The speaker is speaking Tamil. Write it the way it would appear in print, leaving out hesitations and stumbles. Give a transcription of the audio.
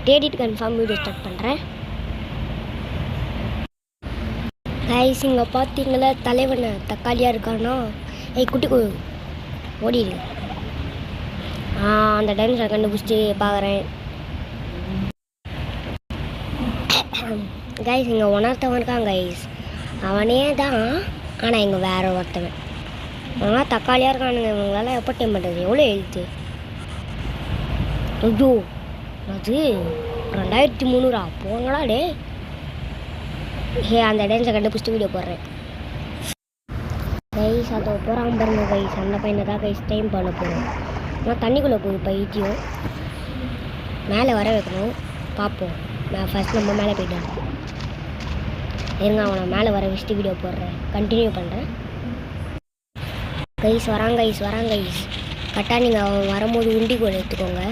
தேடிட்டு கன்ஃபார்ம் வீடியோ ஸ்டார்ட் பண்ணுறேன். கைஸ் இங்கே பார்த்தீங்களா தலைவனை தக்காளியாக இருக்கானா? குட்டி ஓடிடு. அந்த டைனோசரை கண்டுபிடிச்சி பார்க்குறேன். கைஸ் இங்கே ஒன்னொருத்தவன் இருக்கான் கைஸ். அவனே தான், ஆனால் இங்கே வேற ஒருத்தவன். அவங்களாம் தக்காளியாக இருக்கானுங்க. இவங்களால எப்போ டைம் பண்ணுறது? எவ்வளோ எழுத்து? ஐயோ அது 2300 போங்களா டே. அந்த டைனோசரை கண்டுபிடிச்சிட்டு வீடியோ போடுறேன். கைஸ் அதை போகிறான் பாருங்க கைஸ். அந்த பையனை தான் கைஸ் டைம் பண்ண போகிறோம். ஆனால் தண்ணிக்குள்ளே போகுது பைத்தியம். மேலே வர வைக்கணும். பார்ப்போம். நான் ஃபஸ்ட் நம்ம மேலே போய்ட்டேன். இருங்க அவனை மேலே வர வச்சுட்டு வீடியோ போடுறேன். கண்டினியூ பண்ணுறேன். கைஸ் வராங்க கைஸ். கரெக்டாக நீங்கள் அவன் வரும்போது உண்டிகோல் எடுத்துக்கோங்க.